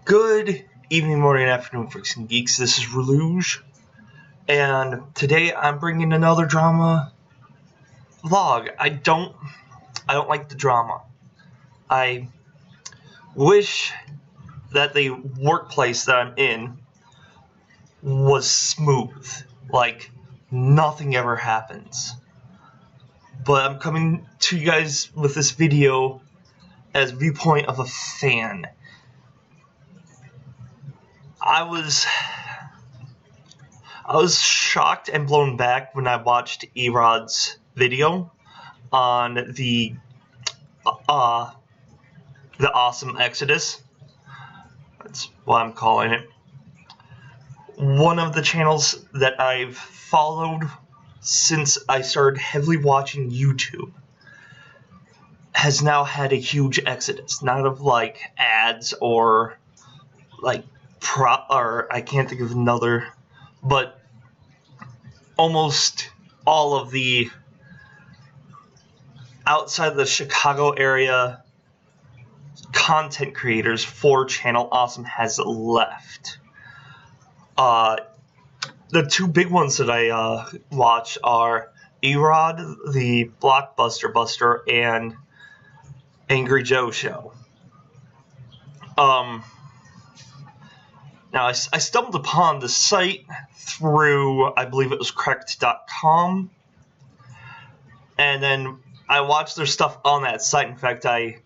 Good evening, morning, afternoon, freaks and geeks. This is Reluge, and today I'm bringing another drama vlog. I don't like the drama. I wish that the workplace that I'm in was smooth, like nothing ever happens. But I'm coming to you guys with this video as viewpoint of a fan. I was shocked and blown back when I watched Erod's video on the Awesome Exodus. That's what I'm calling it. One of the channels that I've followed since I started heavily watching YouTube has now had a huge exodus, not of like ads or like I can't think of another, but almost all of the outside the Chicago area content creators for Channel Awesome has left. The two big ones that I watch are Erod, the Blockbuster Buster, and Angry Joe Show. Now, I stumbled upon the site through, I believe it was Correct.com, and then I watched their stuff on that site. In fact, I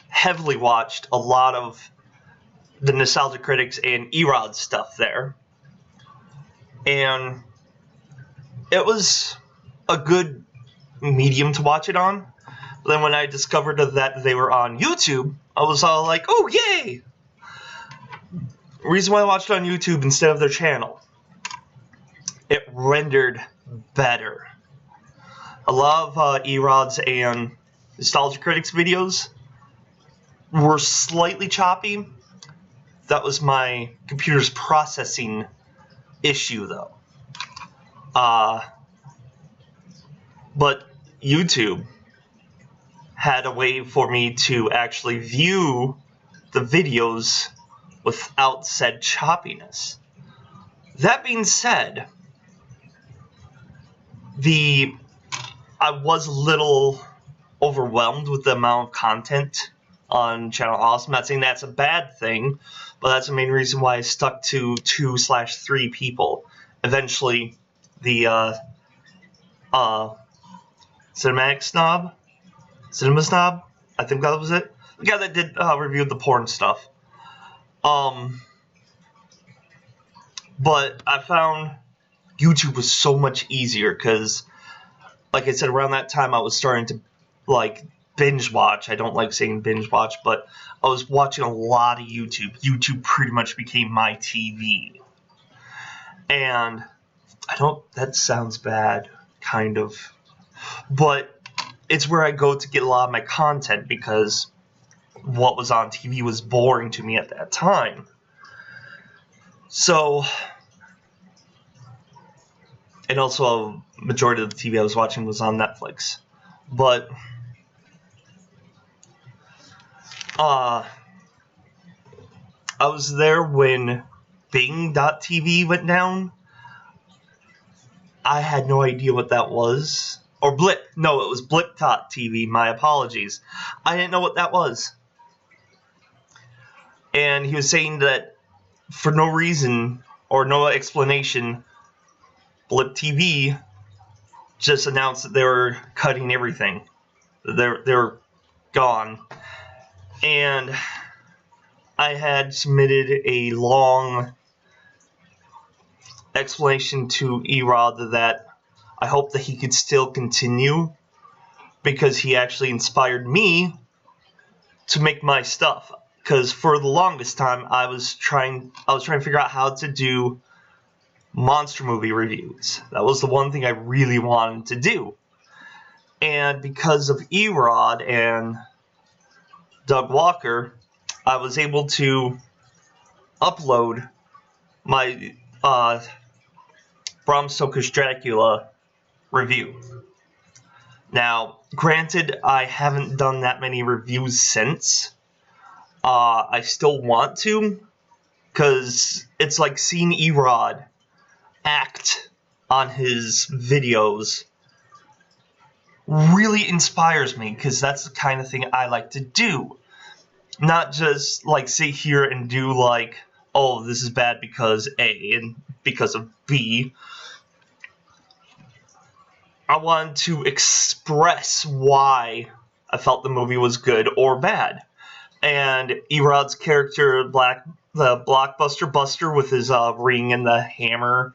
heavily watched a lot of the Nostalgia Critics and Erod stuff there, and it was a good medium to watch it on. But then when I discovered that they were on YouTube, I was all like, oh, yay! Reason why I watched it on YouTube instead of their channel, it rendered better. A lot of Erod's and Nostalgia Critics videos were slightly choppy. That was my computer's processing issue, though. But YouTube had a way for me to actually view the videos without said choppiness. That being said, I was a little overwhelmed with the amount of content on Channel Awesome. Not saying that's a bad thing, but that's the main reason why I stuck to 2/3 people. Eventually, the Cinema Snob, I think that was it. The guy that did reviewed the porn stuff. But I found YouTube was so much easier because, like I said, around that time I was starting to like binge watch. I don't like saying binge watch, but I was watching a lot of YouTube. YouTube pretty much became my TV. And that sounds bad, kind of. But it's where I go to get a lot of my content because what was on TV was boring to me at that time. So, and also a majority of the TV I was watching was on Netflix. But, I was there when Bing.TV went down. I had no idea what that was. Or Blip. No, it was Blip.TV. My apologies. I didn't know what that was. And he was saying that for no reason or no explanation, Blip TV just announced that they were cutting everything. They were gone. And I had submitted a long explanation to Erod that I hope that he could still continue because he actually inspired me to make my stuff. Because for the longest time, I was trying to figure out how to do monster movie reviews. That was the one thing I really wanted to do. And because of Erod and Doug Walker, I was able to upload my Bram Stoker's Dracula review. Now, granted, I haven't done that many reviews since. I still want to, because it's like seeing Erod act on his videos really inspires me, because that's the kind of thing I like to do. Not just like sit here and do like, oh, this is bad because A and because of B. I wanted to express why I felt the movie was good or bad. And Erod's character, the Blockbuster Buster, with his ring and the hammer,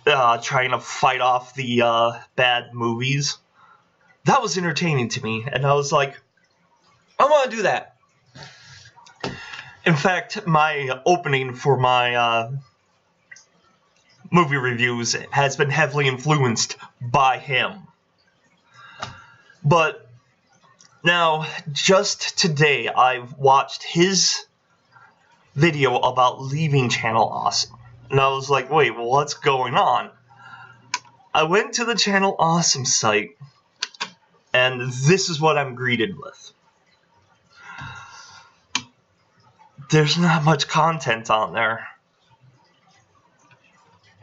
trying to fight off the bad movies, that was entertaining to me. And I was like, I want to do that. In fact, my opening for my movie reviews has been heavily influenced by him. But now, just today, I've watched his video about leaving Channel Awesome. And I was like, wait, what's going on? I went to the Channel Awesome site, and this is what I'm greeted with. There's not much content on there.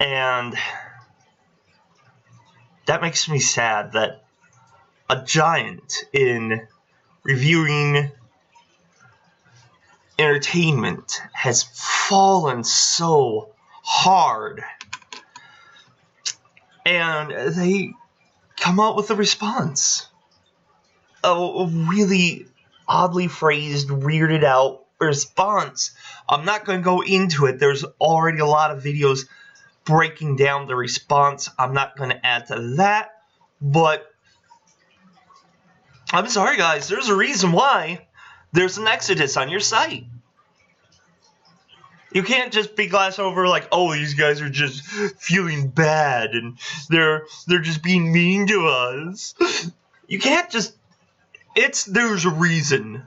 And that makes me sad that a giant in reviewing entertainment has fallen so hard. And they come out with a response. A really oddly phrased, weirded out response. I'm not going to go into it. There's already a lot of videos breaking down the response. I'm not going to add to that. But I'm sorry, guys. There's a reason why there's an exodus on your site. You can't just be glass over like, oh, these guys are just feeling bad and they're just being mean to us. You can't just... there's a reason.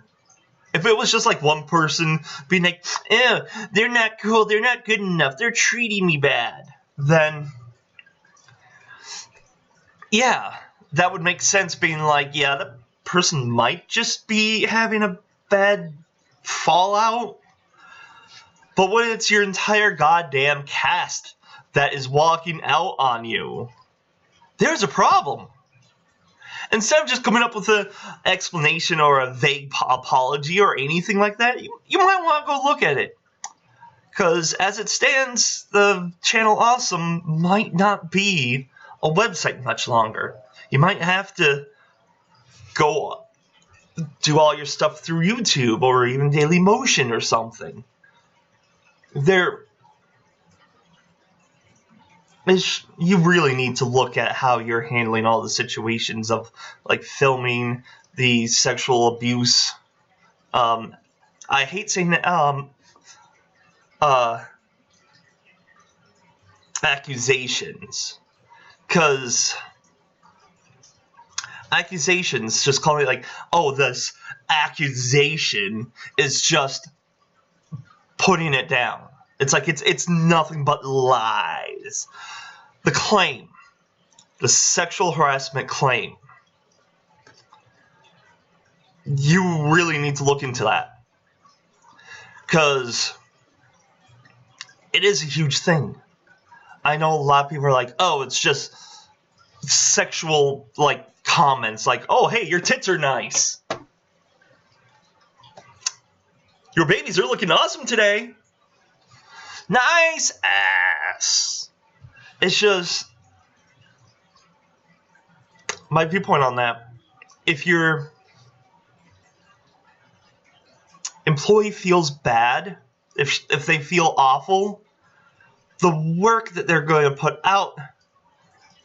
If it was just like one person being like, eh, they're not cool, they're not good enough, they're treating me bad, then yeah, that would make sense, being like, yeah, that person might just be having a bad fallout. But when it's your entire goddamn cast that is walking out on you, there's a problem. Instead of just coming up with an explanation or a vague apology or anything like that, you might want to go look at it. Because as it stands, the Channel Awesome might not be a website much longer. You might have to go do all your stuff through YouTube or even Dailymotion or something. You really need to look at how you're handling all the situations of like filming the sexual abuse. I hate saying that, accusations, because accusations, just calling it like, oh, this accusation is just putting it down. It's like it's nothing but lies. The claim, the sexual harassment claim, you really need to look into that, because it is a huge thing. I know a lot of people are like, oh, it's just sexual, like, comments, like, oh, hey, your tits are nice. Your babies are looking awesome today. Nice ass. It's just, my viewpoint on that, if your employee feels bad, if they feel awful, the work that they're going to put out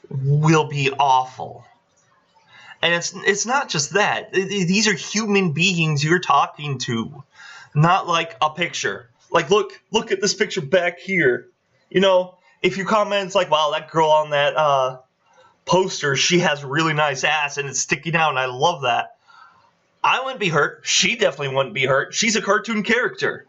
will be awful. And it's not just that. These are human beings you're talking to, not like a picture. Like, look at this picture back here. You know, if you comment, it's like, wow, that girl on that poster, she has really nice ass and it's sticking out, and I love that. I wouldn't be hurt. She definitely wouldn't be hurt. She's a cartoon character.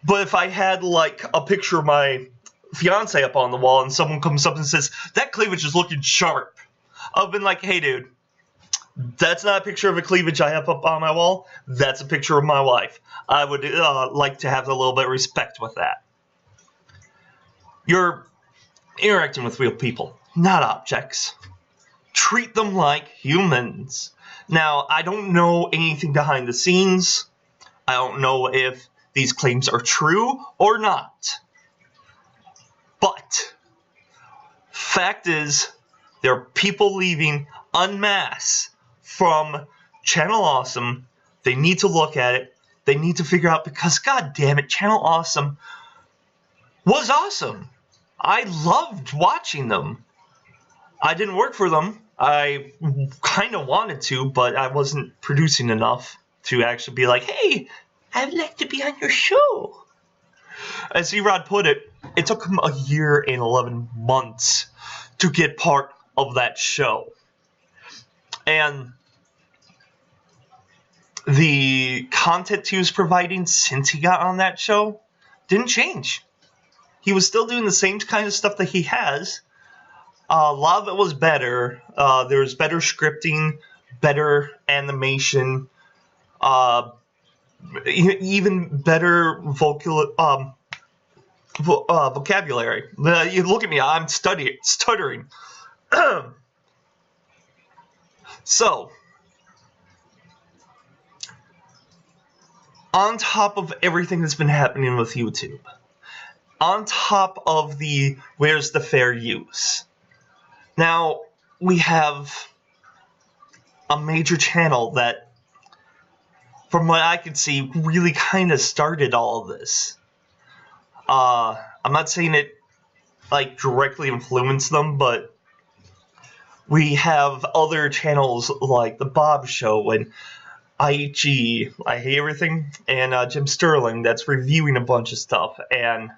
But if I had, like, a picture of my fiance up on the wall and someone comes up and says, that cleavage is looking sharp, I've been like, hey, dude, That's not a picture of a cleavage I have up on my wall. That's a picture of my wife. I would like to have a little bit of respect with that. You're interacting with real people, not objects. Treat them like humans. Now, I don't know anything behind the scenes. I don't know if these claims are true or not. But, fact is, there are people leaving en masse from Channel Awesome. They need to look at it. They need to figure out, because god damn it, Channel Awesome was awesome. I loved watching them. I didn't work for them. I kind of wanted to, but I wasn't producing enough to actually be like, hey, I'd like to be on your show. As Erod put it, it took him a year and 11 months to get part of that show. And the content he was providing since he got on that show didn't change. He was still doing the same kind of stuff that he has. A lot of it was better. There was better scripting, better animation, even better vocabulary. You look at me, I'm stuttering. So, on top of everything that's been happening with YouTube, on top of the where's the fair use, now we have a major channel that, from what I could see, really kind of started all of this. I'm not saying it like directly influenced them, but we have other channels like The Bob Show and IHG, I Hate Everything, and Jim Sterling that's reviewing a bunch of stuff, and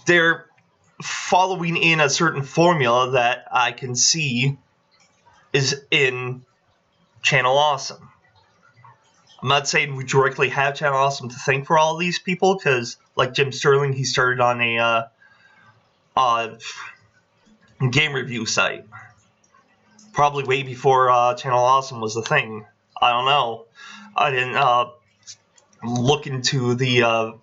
they're following in a certain formula that I can see is in Channel Awesome. I'm not saying we directly have Channel Awesome to thank for all these people, because, like Jim Sterling, he started on a game review site. Probably way before Channel Awesome was a thing. I don't know. I didn't look into the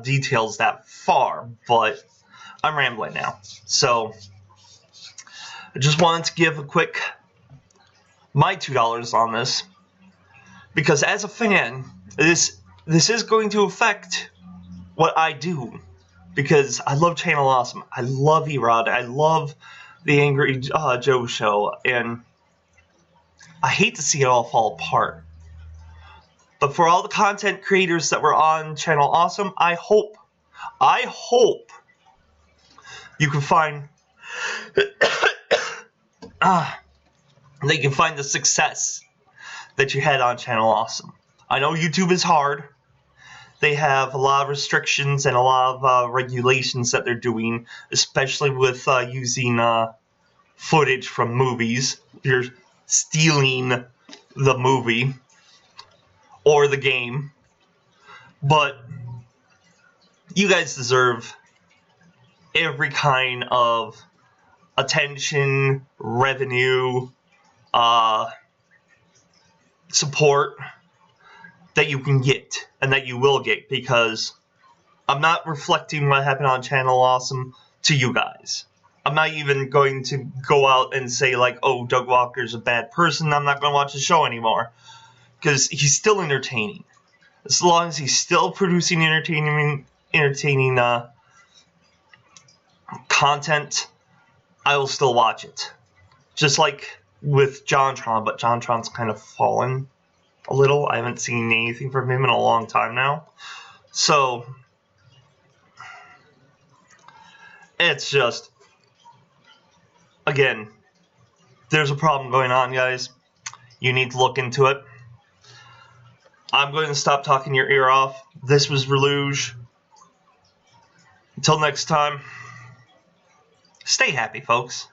details that far, but I'm rambling now. So, I just wanted to give a quick my $2 on this, because as a fan, this is going to affect what I do, because I love Channel Awesome, I love Erod, I love the Angry Joe Show, and I hate to see it all fall apart. But for all the content creators that were on Channel Awesome, I hope you can find they can find the success that you had on Channel Awesome. I know YouTube is hard. They have a lot of restrictions and a lot of regulations that they're doing, especially with using footage from movies. You're stealing the movie or the game. But you guys deserve every kind of attention, revenue, support that you can get and that you will get, because I'm not reflecting what happened on Channel Awesome to you guys. I'm not even going to go out and say like, oh, Doug Walker's a bad person, I'm not going to watch the show anymore, because he's still entertaining. As long as he's still producing entertaining content, I will still watch it. Just like with JonTron, but JonTron's kind of fallen a little. I haven't seen anything from him in a long time now. So, it's just, again, there's a problem going on, guys. You need to look into it. I'm going to stop talking your ear off. This was Reluge. Until next time, stay happy, folks.